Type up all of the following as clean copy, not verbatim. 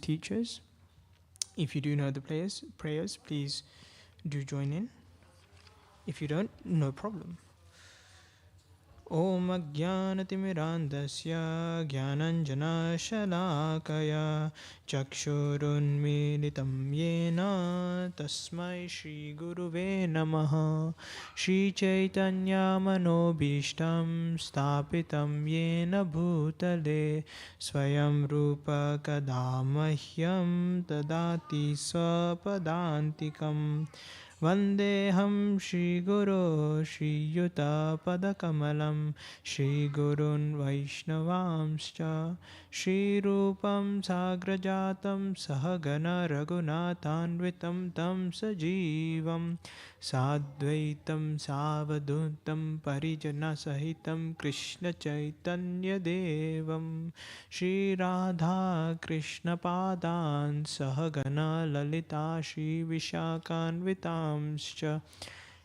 teachers. If you do know the prayers, please do join in. If you don't, no problem. Om Ajnanatimirandasya Jnananjanashalakaya Chakshurunmilitam Yena Tasmai Shri Guruve Namaha. Shri Chaitanya Manobishtam Stapitam Yena Bhutale Swayam Rupa Kadamahyam Tadati Swapadantikam Vandeham Shri Guru Shri Yuta Padakamalam Shri Gurun Vaishnavamscha Shri Rupam Sagrajatam Sahagana Raghunathanvitam Tam Sajivam Sadvaitam Savadutam Parijana Sahitam Krishna Chaitanya Devam Shri Radha Krishna Padan Sahagana Lalita Shri Vishakhanvitamscha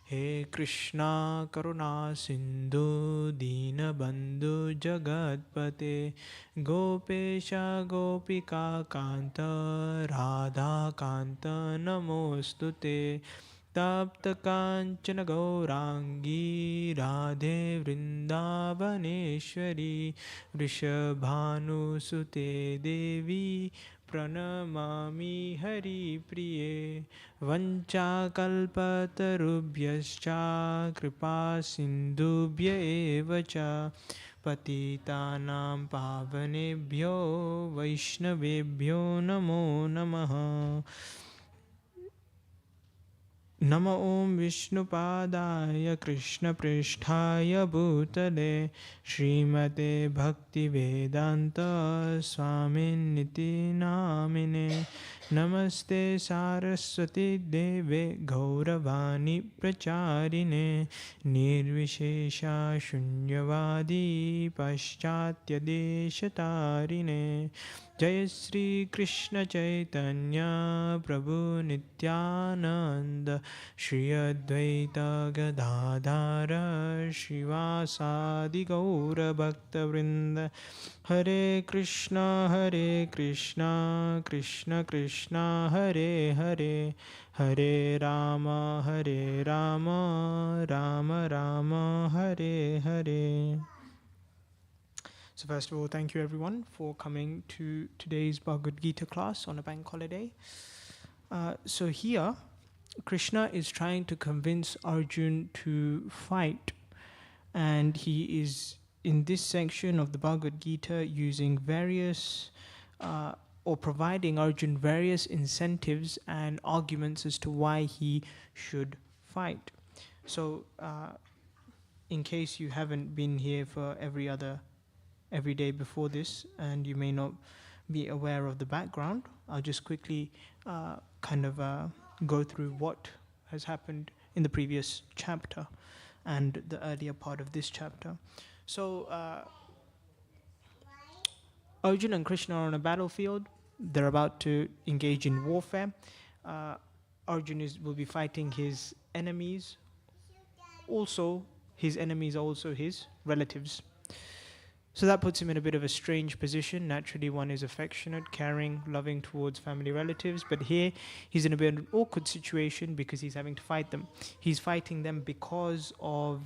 He Krishna Karuna Sindhu Dina Bandhu Jagatpate Gopesha Gopika Kanta Radha Kanta Namostute Tapta Kanchana Gaurangi Radhe Vrindavaneshwari Vrishabhanu Sute Devi Pranamami Hari Priye Vancha Kalpatarubhyascha Kripa Sindhubhya Evacha Patitanam Pavanebhyo Vaishnavebhyo Namo Namaha. Nama Om Vishnupadaya Krishna Pristhaya Bhutale Srimate Bhakti Vedanta Swaminiti Namine Namaste Saraswati Deve Gauravani Pracharine Nirvishesha Shunyavadi Paschatya Deshatarine Jai Sri Krishna Chaitanya Prabhu Nityananda Shri Advaita Gadadhara Shivasadi Gaura Bhakta Vrinda Hare Krishna Krishna Krishna Hare Hare Hare Rama Rama Rama Hare Hare. So first of all, thank you everyone for coming to today's Bhagavad Gita class on a bank holiday. So here, Krishna is trying to convince Arjun to fight, and he is in this section of the Bhagavad Gita using various or providing Arjun various incentives and arguments as to why he should fight. So in case you haven't been here for every day before this and you may not be aware of the background, I'll just quickly go through what has happened in the previous chapter and the earlier part of this chapter. So Arjun and Krishna are on a battlefield. They're about to engage in warfare. Arjun will be fighting his enemies. Also, his enemies are also his relatives. So that puts him in a bit of a strange position. Naturally, one is affectionate, caring, loving towards family relatives. But here, he's in a bit of an awkward situation because he's having to fight them. He's fighting them because of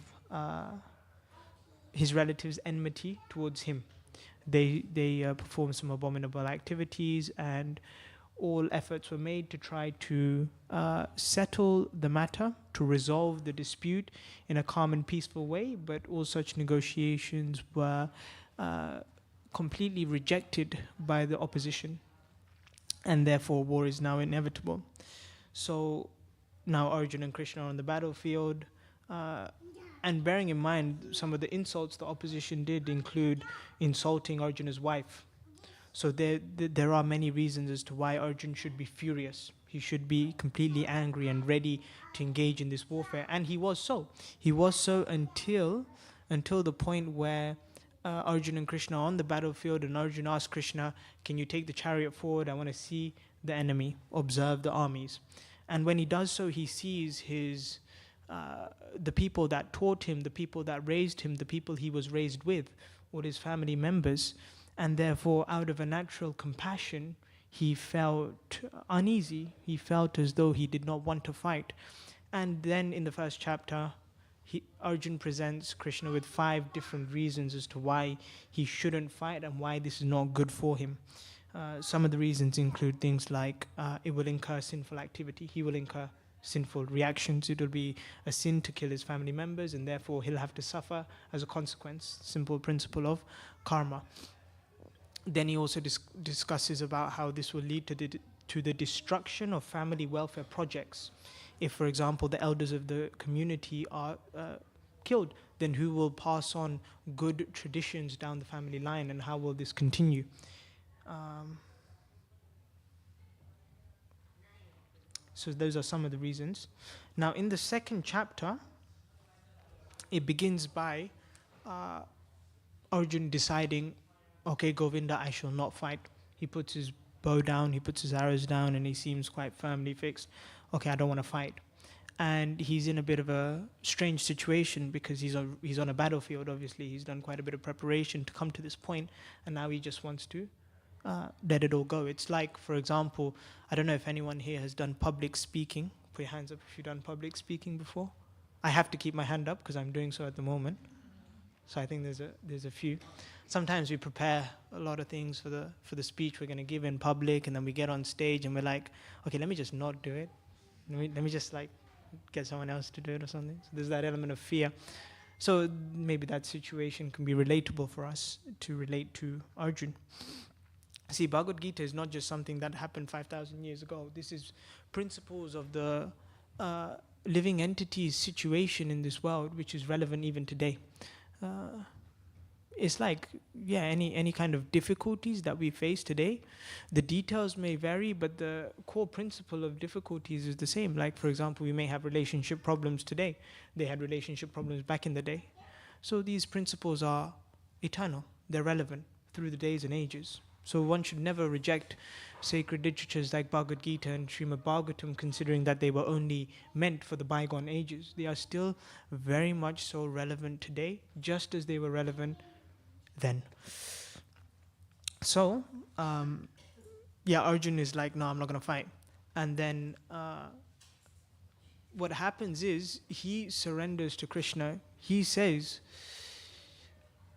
his relatives' enmity towards him. They perform some abominable activities, and all efforts were made to try to settle the matter, to resolve the dispute in a calm and peaceful way, but all such negotiations were completely rejected by the opposition, and therefore war is now inevitable. So now Arjun and Krishna are on the battlefield, and bearing in mind some of the insults the opposition did include insulting Arjuna's wife. So there are many reasons as to why Arjun should be furious. He should be completely angry and ready to engage in this warfare. And he was so. He was so until the point where Arjun and Krishna are on the battlefield, and Arjun asked Krishna, can you take the chariot forward? I want to see the enemy, observe the armies. And when he does so, he sees the people that taught him, the people that raised him, the people he was raised with, all his family members. And therefore, out of a natural compassion, he felt uneasy. He felt as though he did not want to fight. And then in the first chapter, Arjun presents Krishna with 5 different reasons as to why he shouldn't fight and why this is not good for him. Some of the reasons include things like it will incur sinful activity, he will incur sinful reactions, it will be a sin to kill his family members, and therefore he'll have to suffer as a consequence. Simple principle of karma. Then he also discusses about how this will lead to the destruction of family welfare projects. If, for example, the elders of the community are killed, then who will pass on good traditions down the family line, and how will this continue? So those are some of the reasons. Now, in the second chapter, it begins by Arjun deciding, okay, Govinda, I shall not fight. He puts his bow down, he puts his arrows down, and he seems quite firmly fixed. Okay, I don't want to fight. And he's in a bit of a strange situation because he's on a battlefield, obviously. He's done quite a bit of preparation to come to this point, and now he just wants to let it all go. It's like, for example, I don't know if anyone here has done public speaking. Put your hands up if you've done public speaking before. I have to keep my hand up because I'm doing so at the moment. So I think there's a few. Sometimes we prepare a lot of things for the speech we're going to give in public, and then we get on stage and we're like, okay, let me just not do it. Let me just like get someone else to do it or something. So there's that element of fear. So maybe that situation can be relatable for us to relate to Arjun. See, Bhagavad Gita is not just something that happened 5,000 years ago. This is principles of the living entity's situation in this world, which is relevant even today. It's like, any kind of difficulties that we face today, the details may vary, but the core principle of difficulties is the same. Like, for example, we may have relationship problems today. They had relationship problems back in the day. So these principles are eternal. They're relevant through the days and ages. So one should never reject sacred literatures like Bhagavad Gita and Srimad Bhagavatam, considering that they were only meant for the bygone ages. They are still very much so relevant today, just as they were relevant then. So, Arjun is like, no, I'm not going to fight. And then what happens is he surrenders to Krishna. He says,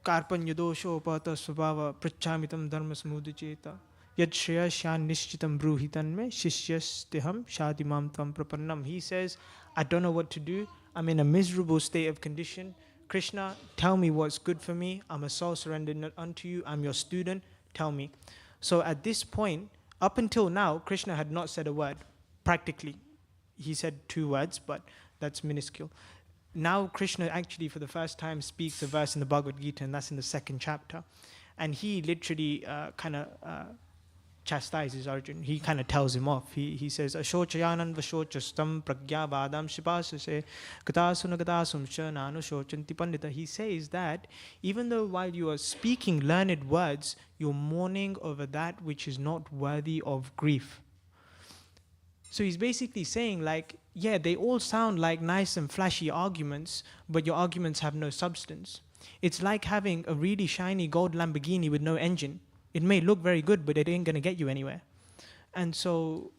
Karpanya dosho upata svabhava prachamitam dharma samudacheta yad shreyasyan nishchitam bruhitan me shishyastiham shadimam tvam prapannam. He says, I don't know what to do. I'm in a miserable state of condition. Krishna, tell me what's good for me. I'm a soul surrendered unto you. I'm your student. Tell me. So at this point, up until now, Krishna had not said a word, practically. He said 2 words, but that's minuscule. Now Krishna actually for the first time speaks a verse in the Bhagavad Gita, and that's in the 2nd chapter. And he literally chastises Arjun. He kind of tells him off. He says, Ashochayanan vashochastam pragya vadam shipasase gatasuna gatasum shananu shochanti pandita. He says that even though while you are speaking learned words, you're mourning over that which is not worthy of grief. So he's basically saying, like, they all sound like nice and flashy arguments, but your arguments have no substance. It's like having a really shiny gold Lamborghini with no engine. It may look very good, but it ain't going to get you anywhere. And so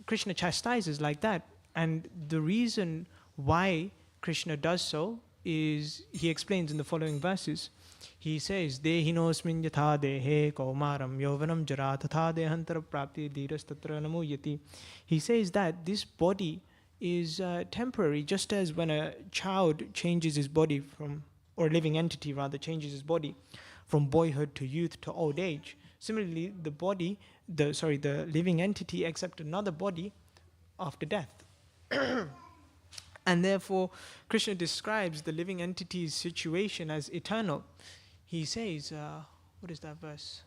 Krishna chastises like that. And the reason why Krishna does so is, he explains in the following verses. He says, Dehinosmin yatha dehe kaumaram yovanam jara tatha dehantara prapti dhiras tatra namuyati. He says that this body is temporary, just as when a child changes his body or a living entity rather, changes his body from boyhood to youth to old age. Similarly, the living entity accepts another body after death. And therefore, Krishna describes the living entity's situation as eternal. He says, what is that verse?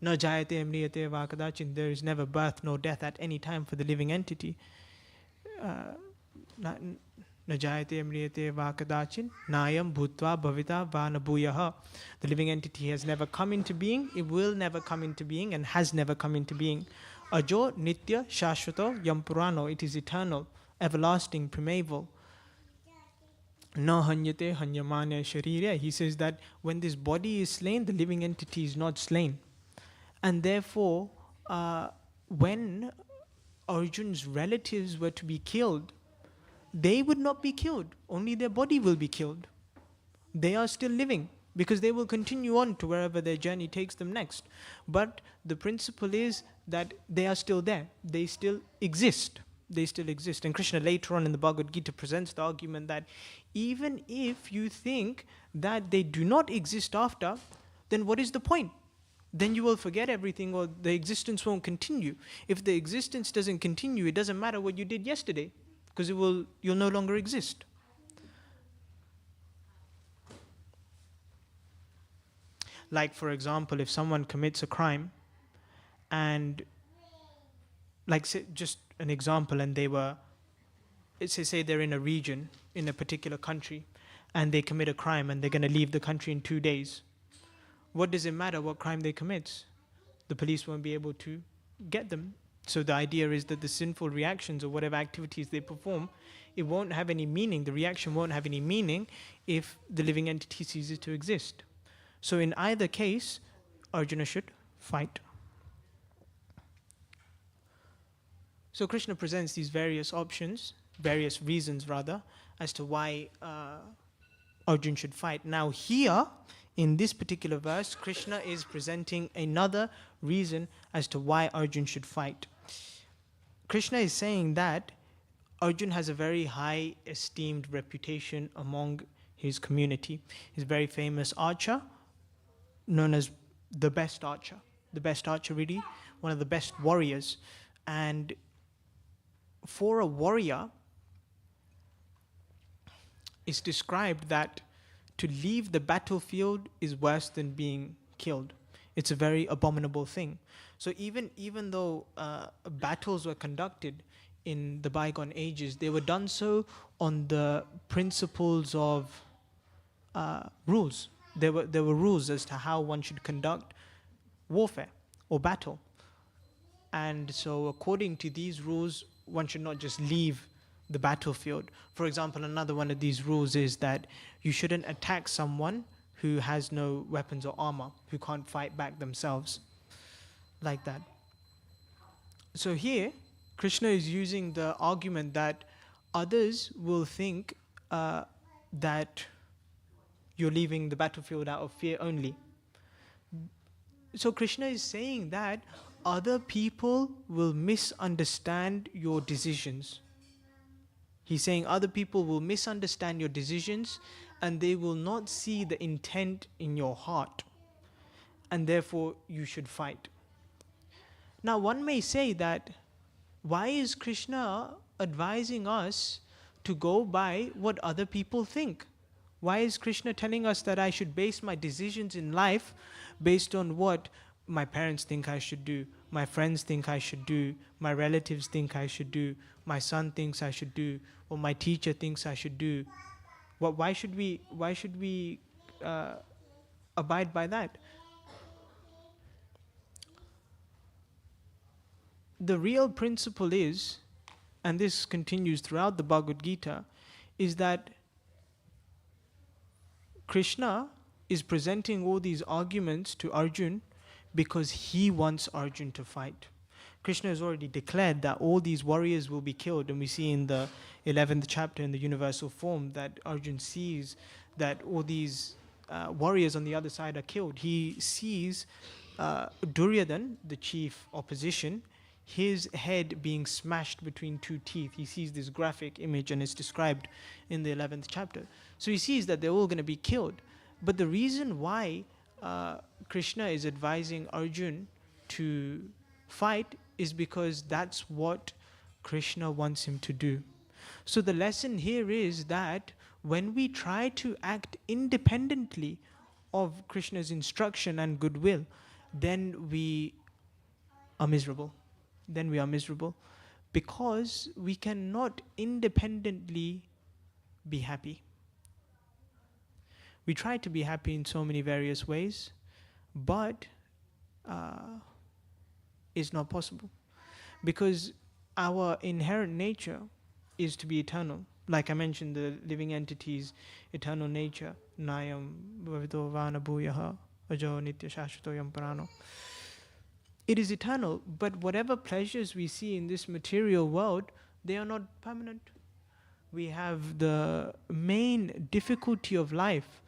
Na jayate mriyate va kadachin. There is never birth nor death at any time for the living entity. Na jayate mriyate va kadachin nayam bhutva bhavita va nabhuyaha. The living entity has never come into being, it will never come into being, and has never come into being. Ajo nitya shashvato yam purano. It is eternal, everlasting, primeval. No hanyate hanyamane sharire. He says that when this body is slain, the living entity is not slain. And therefore, when Arjun's relatives were to be killed, they would not be killed, only their body will be killed. They are still living because they will continue on to wherever their journey takes them next. But the principle is that they are still there, they still exist. They still exist. And Krishna later on in the Bhagavad Gita presents the argument that even if you think that they do not exist after, then what is the point? Then you will forget everything, or the existence won't continue. If the existence doesn't continue, it doesn't matter what you did yesterday, because you'll no longer exist. Like, for example, if someone commits a crime, and like, say, just an example, and say they're in a region, in a particular country, and they commit a crime and they're going to leave the country in 2 days. What does it matter what crime they commit? The police won't be able to get them. So the idea is that the sinful reactions or whatever activities they perform, it won't have any meaning. The reaction won't have any meaning if the living entity ceases to exist. So in either case, Arjuna should fight. So Krishna presents these various reasons rather, as to why Arjuna should fight. Now here, in this particular verse, Krishna is presenting another reason as to why Arjuna should fight. Krishna is saying that Arjuna has a very high esteemed reputation among his community. He's a very famous archer, known as the best archer. The best archer, really, one of the best warriors. And for a warrior, it's described that to leave the battlefield is worse than being killed. It's a very abominable thing. So even though battles were conducted in the bygone ages, they were done so on the principles of rules. There were rules as to how one should conduct warfare or battle. And so according to these rules, one should not just leave the battlefield. For example, another one of these rules is that you shouldn't attack someone who has no weapons or armor, who can't fight back themselves, like that. So here, Krishna is using the argument that others will think that you're leaving the battlefield out of fear only. So Krishna is saying that other people will misunderstand your decisions. He's saying other people will misunderstand your decisions and they will not see the intent in your heart. And therefore, you should fight. Now, one may say that, why is Krishna advising us to go by what other people think? Why is Krishna telling us that I should base my decisions in life based on what my parents think I should do, my friends think I should do, my relatives think I should do, my son thinks I should do, or my teacher thinks I should do? Why should we abide by that? The real principle is, and this continues throughout the Bhagavad Gita, is that Krishna is presenting all these arguments to Arjuna because he wants Arjuna to fight. Krishna has already declared that all these warriors will be killed, and we see in the 11th chapter in the universal form that Arjuna sees that all these warriors on the other side are killed. He sees Duryodhana, the chief opposition, his head being smashed between two teeth. He sees this graphic image and it's described in the 11th chapter. So he sees that they're all going to be killed. But the reason why Krishna is advising Arjuna to fight is because that's what Krishna wants him to do. So the lesson here is that when we try to act independently of Krishna's instruction and goodwill, then we are miserable. Because we cannot independently be happy. We try to be happy in so many various ways, but it's not possible. Because our inherent nature is to be eternal. Like I mentioned, the living entity's eternal nature. Nayam bhavito vana bhuyaha ajo nitya shashvatoyam parano. It is eternal, but whatever pleasures we see in this material world, they are not permanent. We have the main difficulty of life.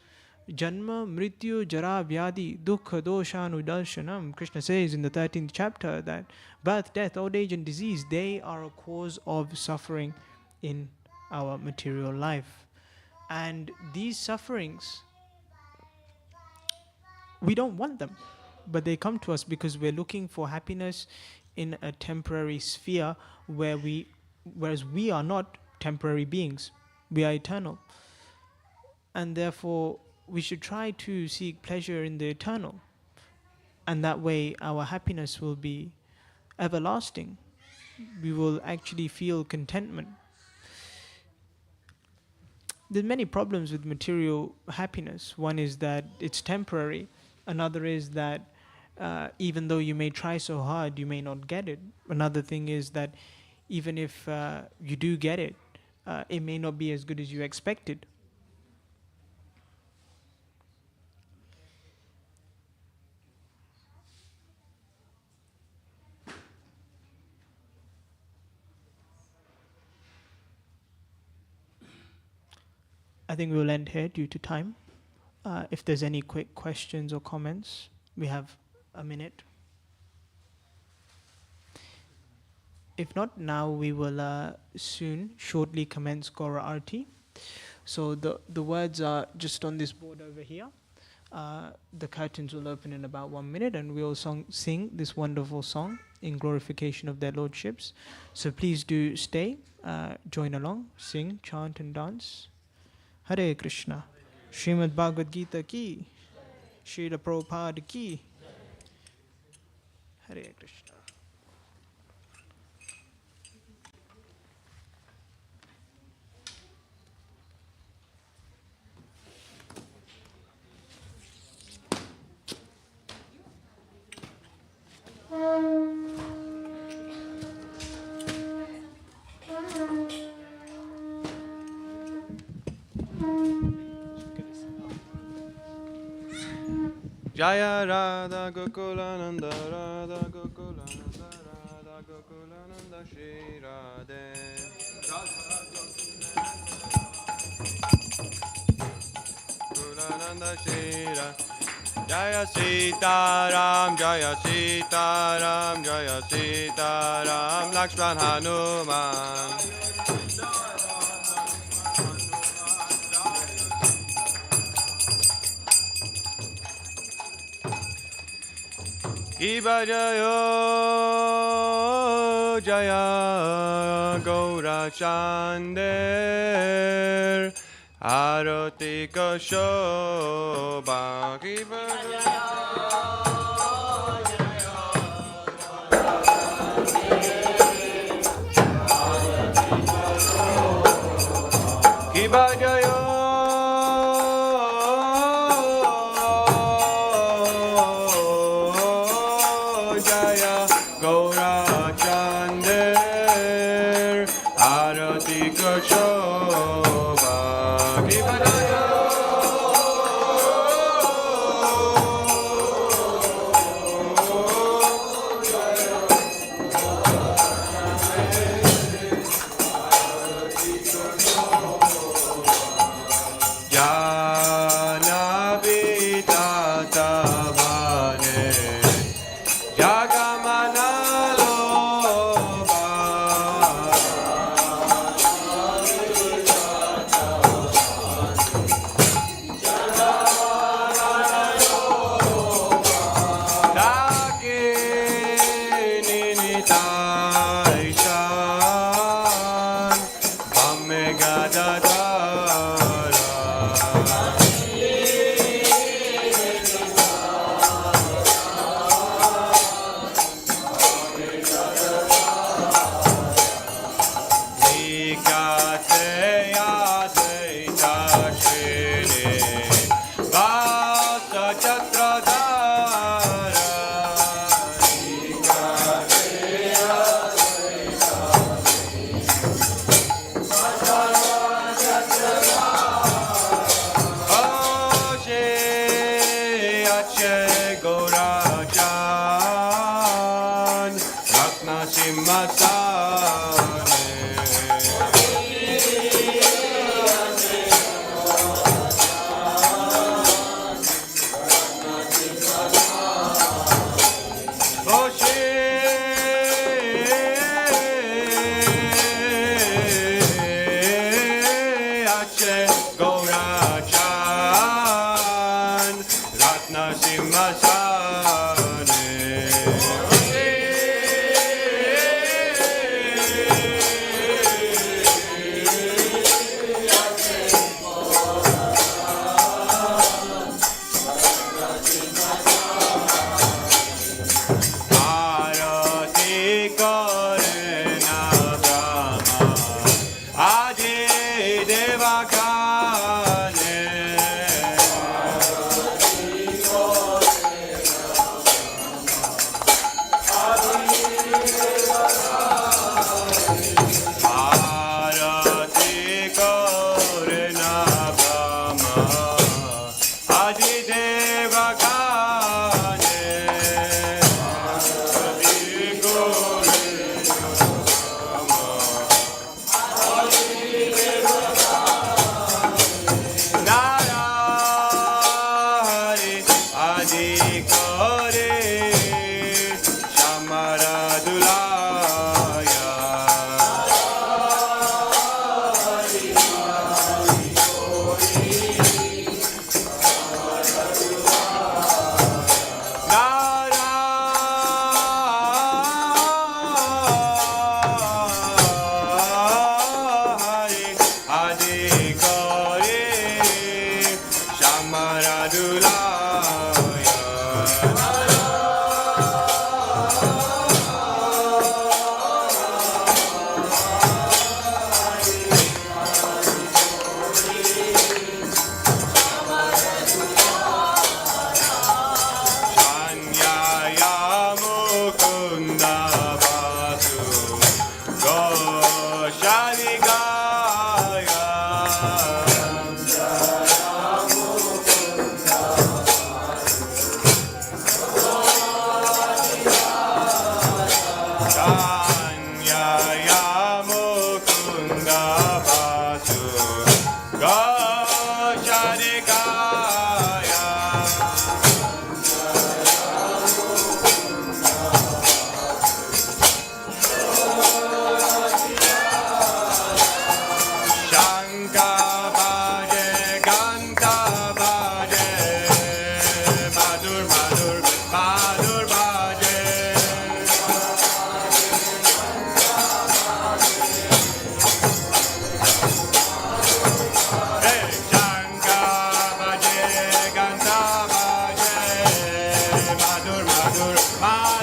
Janma, Mrityu, Jara, Vyadi, Dukkha, Doshanu, Darshanam. Krishna says in the 13th chapter that birth, death, old age and disease, they are a cause of suffering in our material life. And these sufferings, we don't want them, but they come to us because we're looking for happiness in a temporary sphere whereas we are not temporary beings, we are eternal. And therefore, we should try to seek pleasure in the eternal. And that way, our happiness will be everlasting. We will actually feel contentment. There's many problems with material happiness. One is that it's temporary. Another is that even though you may try so hard, you may not get it. Another thing is that even if you do get it, it may not be as good as you expected. I think we'll end here due to time. If there's any quick questions or comments, we have a minute. If not, now we will soon, shortly commence Gaura Arti. So the words are just on this board over here. The curtains will open in about 1 minute and we'll sing this wonderful song in glorification of their lordships. So please do stay, join along, sing, chant and dance. Hare Krishna. Srimad Bhagavad Gita ki. Srila Prabhupada ki. Hare Krishna. Jaya Radha Gokulananda Radha Gokulananda Radha Gokulananda Shri Radhe Gokulananda Shri Radhe Jaya Sitaram Jaya Sitaram Jaya Sitaram Lakshman Hanuman Kiba Jayo Jaya Gaura Chander Arati Kashobha Kiba Kiba Jayo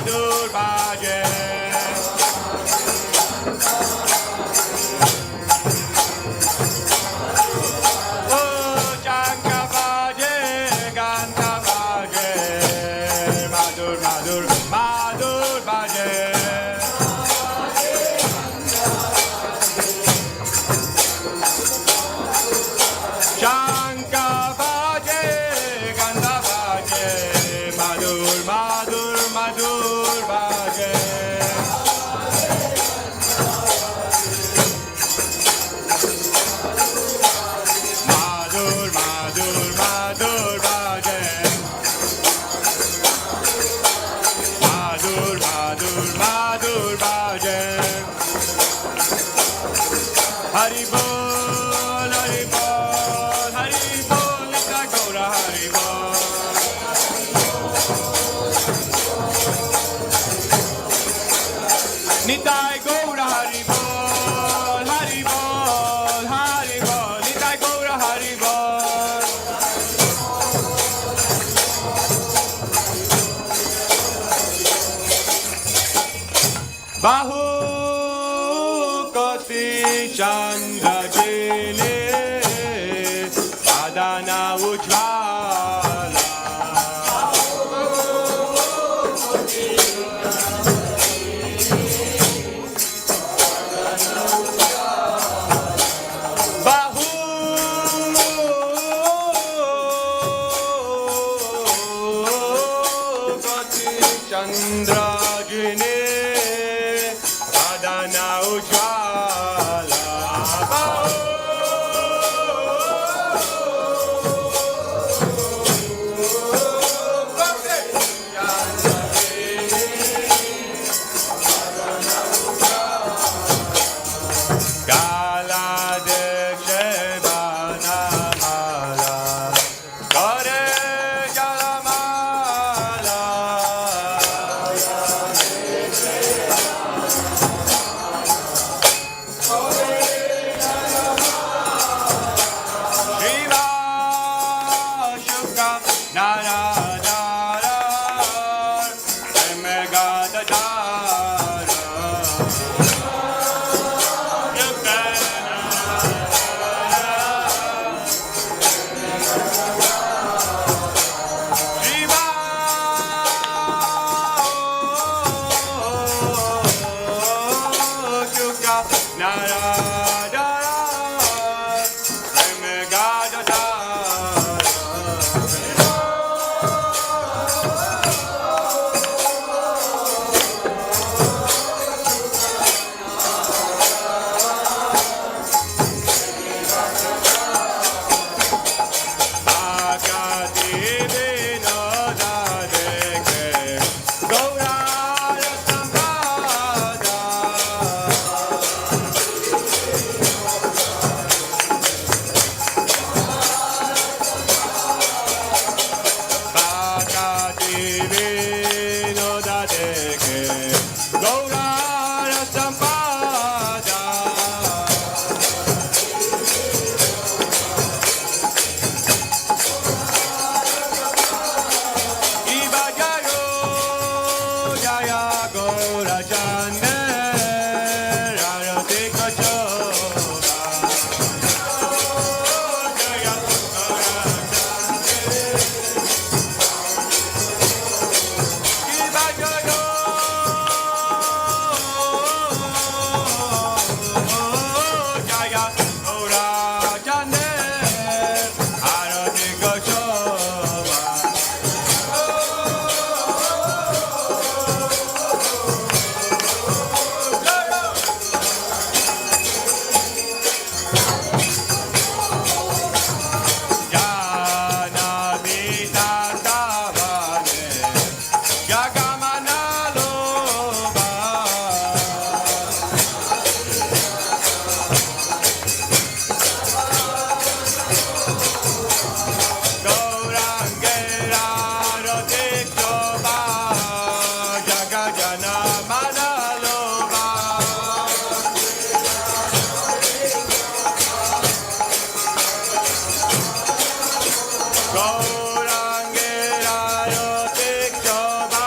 Madhur Bhaje. Oh, Chanka Bhaje, Ganta Bhaje, Madhur, Madhur, Madhur Bhaje. Chanka Bhaje, Ganta Bhaje, Madhur, Madhur, Madhur Bhaje. Madhur, Madhur, Madhur Bhaje. Madhur, Madhur, Madhur Bhaje. Hari Bol, Hari Bol, Hari Bol, Nitya Gaura Hari Bol. Nitai Gaura Hari Bol, Hari Bol, Hari Bol, Nitai Gaura Hari Bol. Bahu Koti Chandra Jile Adana Ujvala. Bahu Koti Chandra Jile Adana Ujvala. Bahu Kala Dekshe Bana Mala Kare Jalamala. Shiva Shuka Nara Nara Emegada Dara Shiva Shuka Nara Nara Emegada Dara. Bhakti Vinoda Dekhe Gaurara Sampada. Bhakti Vinoda Dekhe Gaurara Sampada. Iba Jayo Jaya Gaura Chande Rarati Kachoda. Jaya Gaura Iba Jayo Jaya Gaura Chande Rarati Kachoda. Jana Vita Tavane Jagamana Loba. Gaurangera Rotik Loba Jagajana Mana Loba. Gaurangera Rotik Loba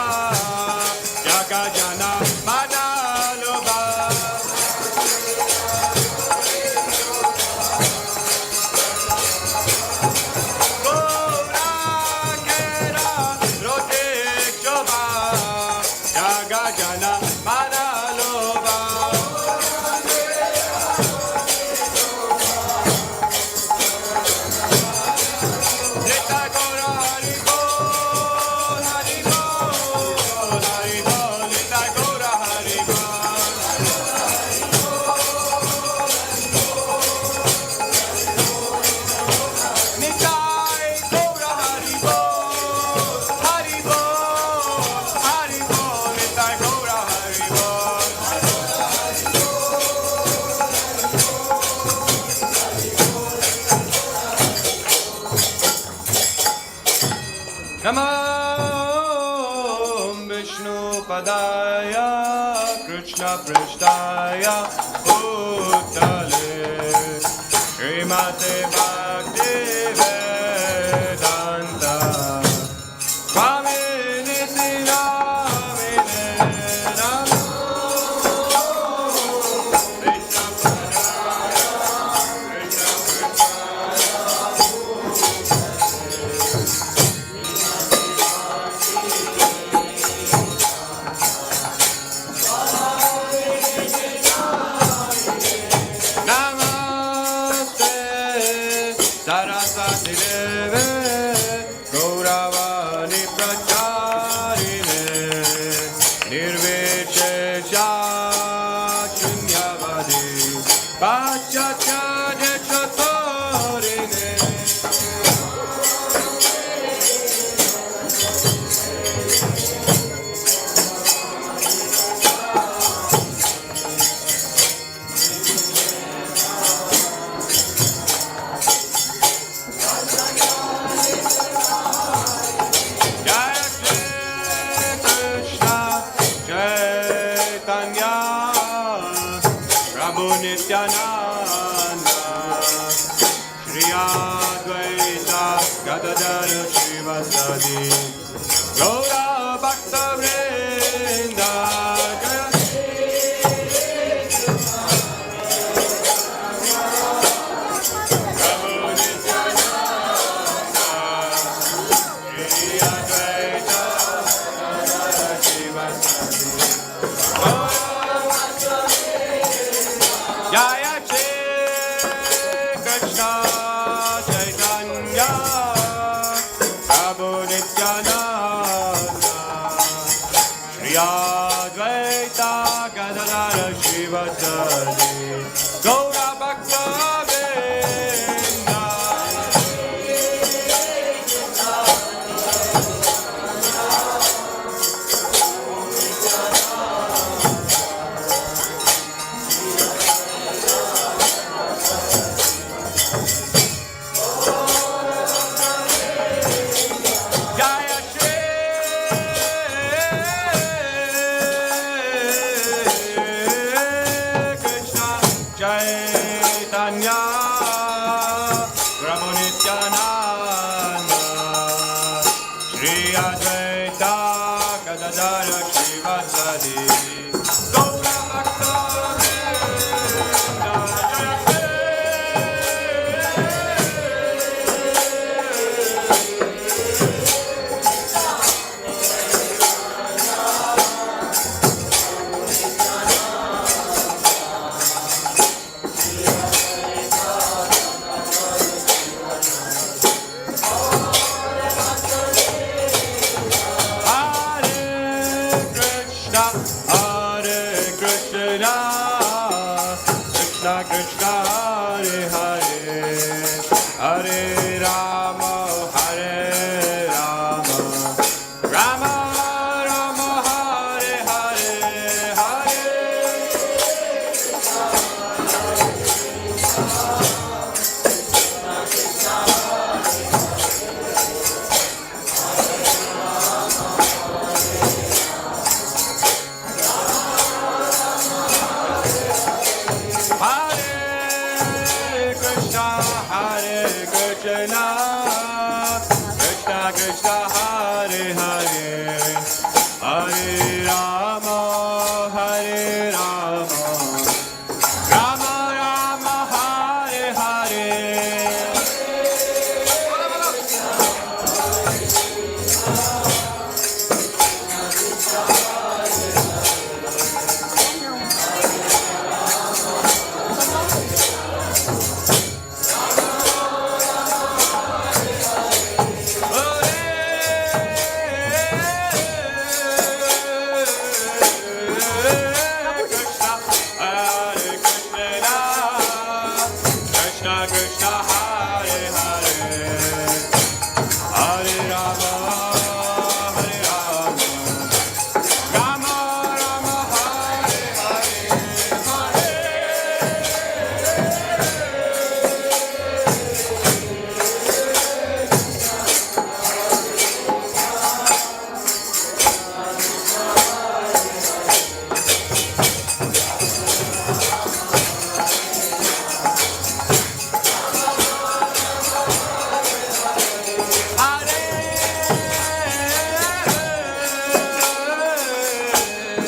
Jana Manaloba. Namo Vishnu Padaya Krishna Prishtaya Bhutale Srimate Bhakti Vedanta Swamini Namine Namo Krishna Padaya Krishna Saraswati Deve Gauravani Pracharine Nirvishesha Shunyavadi Pachacharya Chaturine Nityananda Shri Advaita Gadadara Shivasadi Gaura Bhakta Vrinda Jaya Prabhu Nityananda Shri Advaita Gadadara Shivasadi Jaya Krishna Chaitanya Prabhu Nityananda Shri Advaita Gadadara Shivasadi Gaura Bhakta Vrinda Chaitanya Prabhu Nityananda Shri Advaita Gadadara Shivasadi Gaura Bhakta Vrinda Krishna Krishna Hare Hare Hare Rama Hare Rama Rama Rama Hare Hare Hare Hare Krishna Krishna Krishna Hare Hare Hare Rama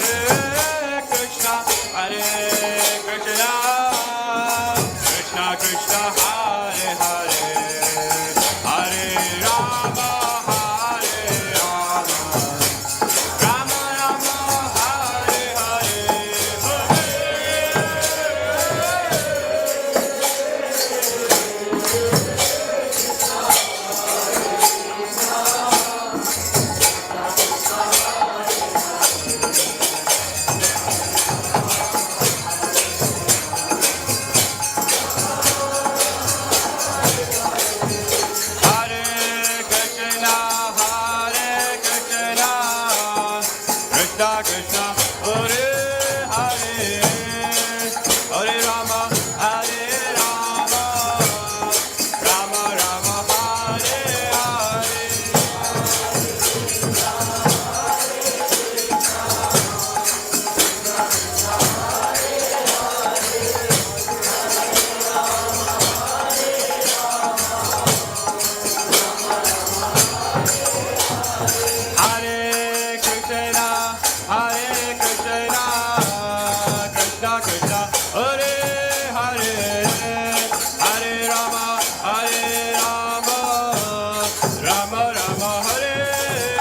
Krishna, Hare Krishna, Krishna Krishna, Hare Hare, Hare Rama, Hare Rama, Rama Rama, Hare Hare, Hare Krishna, Krishna Krishna, Hare Hare, Hare Rama, Hare Rama, Rama Rama, Hare Hare. Hare Krishna, Krishna Krishna, Hare Hare, Hare Rama, Rama Rama, Hare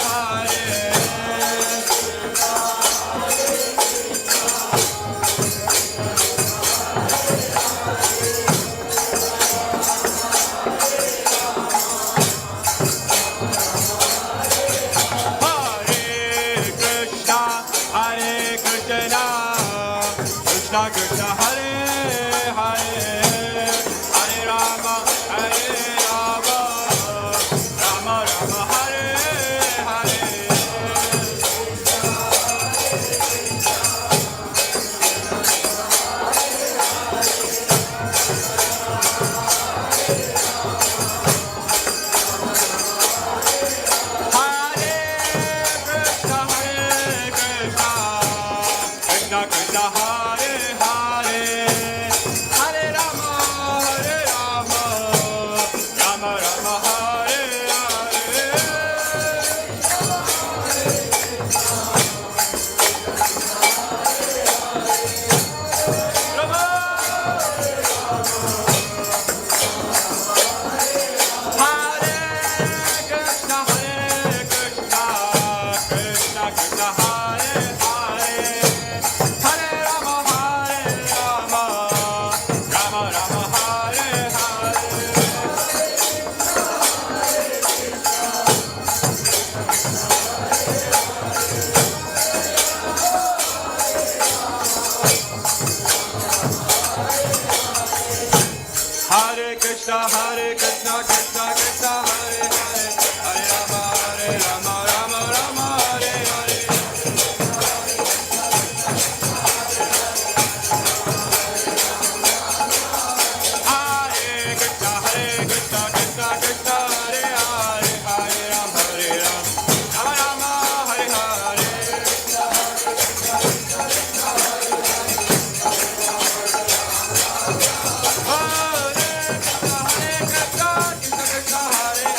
Hare. Hare Krishna, Krishna Krishna, Hare Hare, Hare Rama, Rama Rama, Hare Hare. Krishna Krishna, Hare Hare, Hare Rama, Rama Rama, Hare Hare. Rama. Hare Krishna, Krishna Krishna, Hare Hare, Hare Rama, Rama Rama, Hare Hare. Hare Krishna, Krishna Krishna, Hare Hare, Hare Rama, Rama Rama, Hare Hare. Hare Krishna, Krishna Krishna, Hare Hare, Hare Rama, Rama Rama, Hare Hare. Hare Krishna, Krishna Krishna, Hare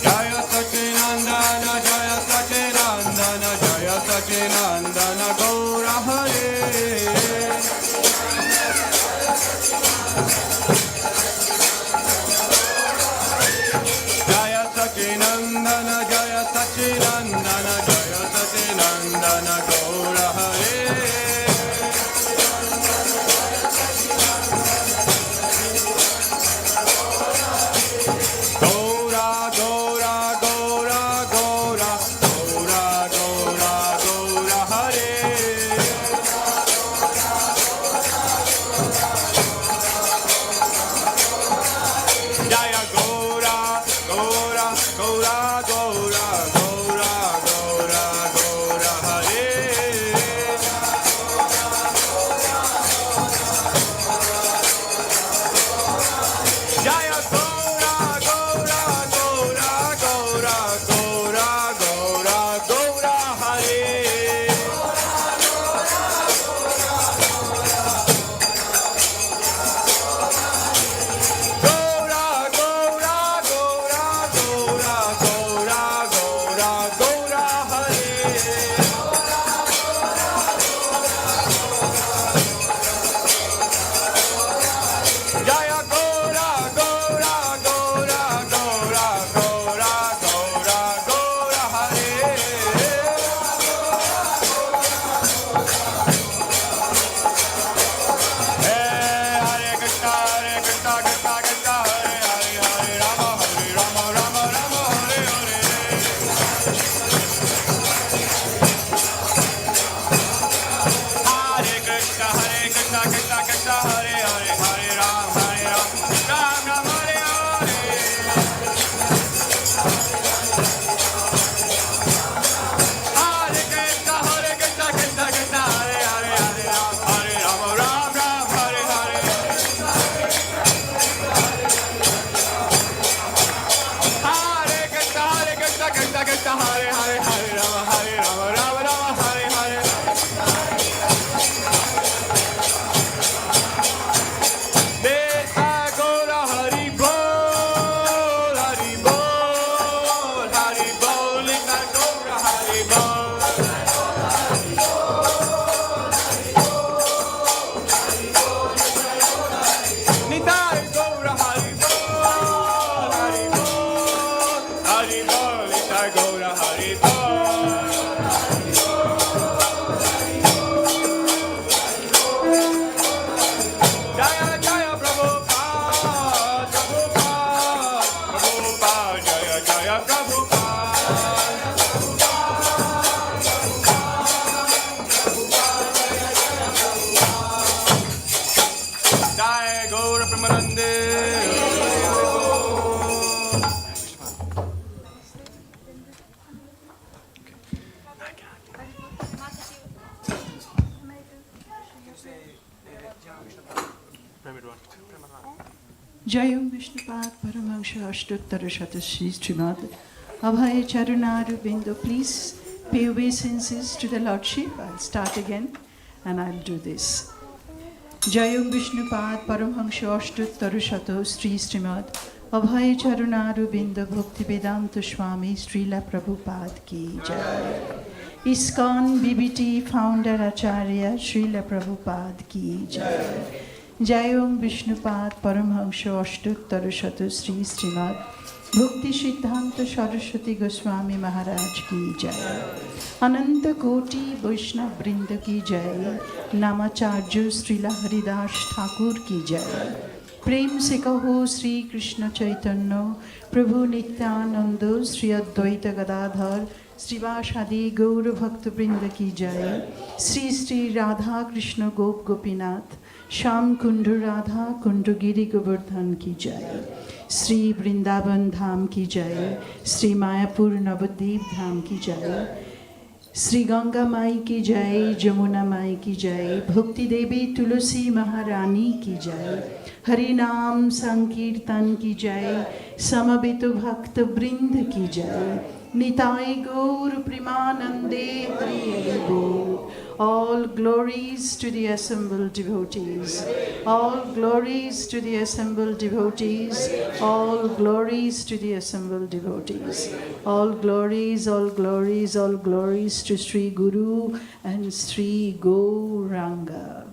Jaya Sachinandana Jaya Sachinandana Jaya Sachinandana Gaura Hare Jaya Sachinandana Jaya Sachinandana Jaya Sachinandana Gaura Hare Jayam Vishnupad Paramahamsa Ashtottara Shatashi Srimad Abhay Charunaru Bindu. Please pay obeisances to the Lordship. I'll start again and I'll do this. Jayam Vishnupad Paramahamsa Ashtottara Shatashi Srimad Abhay Charunaru Bindu Bhakti Vedanta Swami Srila Prabhupada Ki Jai. ISKCON BBT Founder Acharya Srila Prabhupada Ki Jai. Jayam Vishnupad Paramahamsa Ashtottara Shatashi Srimad Bhakti Siddhanta Saraswati Goswami Maharaj Ki Jai. Ananta Koti Vaishnav Vrinda Ki Jai. Namacharya Srila Haridas Thakur Ki Jai. Prem se kaho Sri Krishna Chaitanya Prabhu Nityananda Sri Advaita Gadadhar Srivasadi Gaura Bhakta Vrinda Ki Jai. Sri Sri Radha Krishna Gop Gopinath Sham Kundu Radha Kundu Giri Govardhan Ki Jai. Sri Vrindavan Dham Ki Jai. Sri Mayapur Navadip Dham Ki Jai. Sri Ganga Mai Ki Jai. Jamuna Mai Ki Jai. Bhakti Devi Tulasi Maharani Ki Jai. Hari नाम संकीर्तन की जय, समबित भक्त वृंद की जय, निताय गौर प्रेमानंदे हरि हरि बोल. All glories to the assembled devotees. All glories to the assembled devotees. All glories to the assembled devotees. All glories, all glories, all glories to Sri Guru and Sri Gauranga.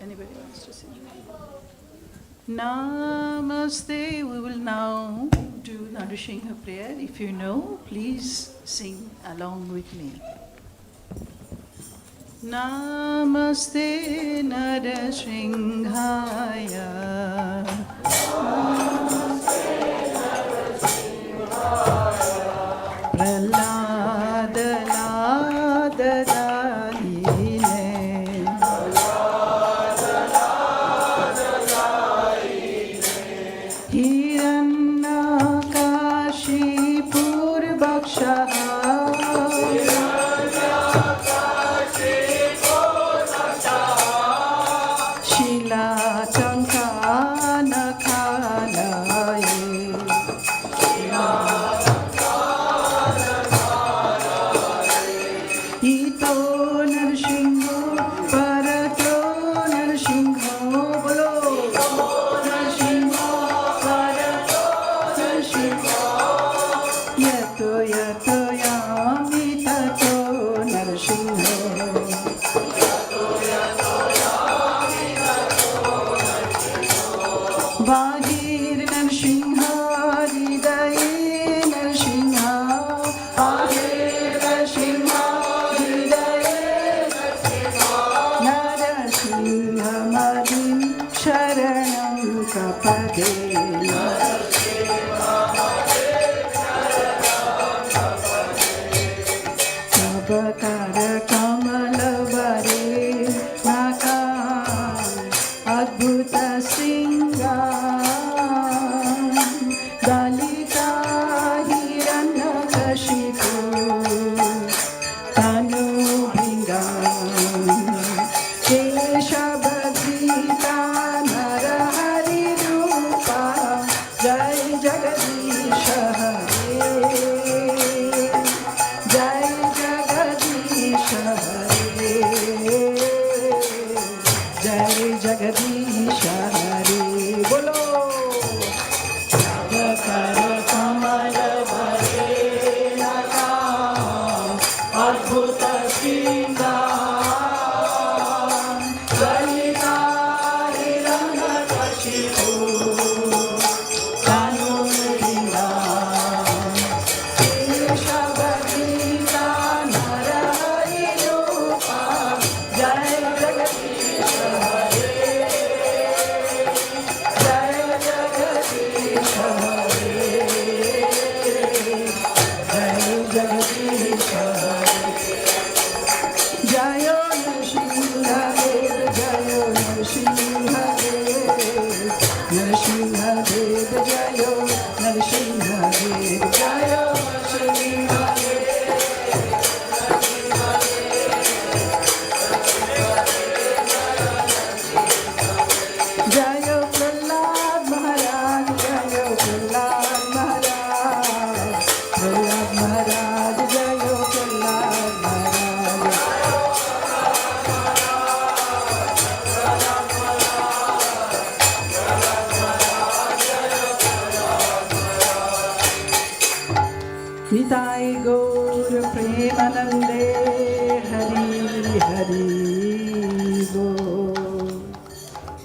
Anybody wants to sing? Namaste. We will now do Narasingha prayer. If you know, please sing along with me. Namaste Narasinghaya. Namaste Narasinghaya. Prahlada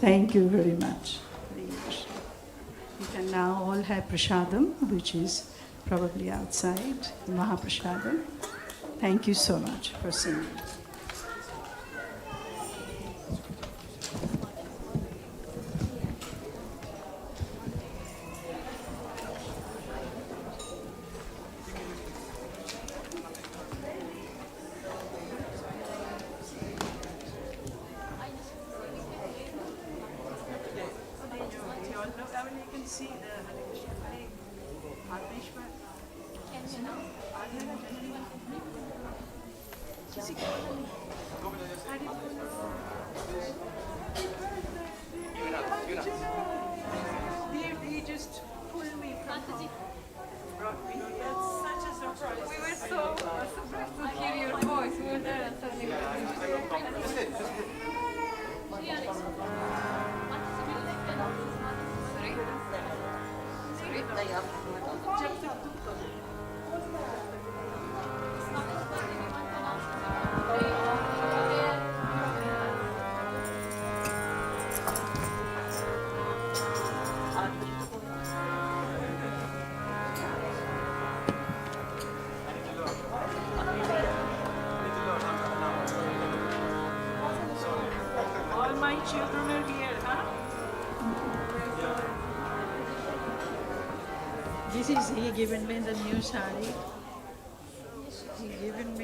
Thank you very much. You can now all have prasadam, which is probably outside, Mahaprasadam. Thank you so much for singing. He just pulled me from brought me here. That's such a surprise. We were so surprised to hear your voice. We were there and suddenly All my children are here, huh? This is he given me the new sari. He given me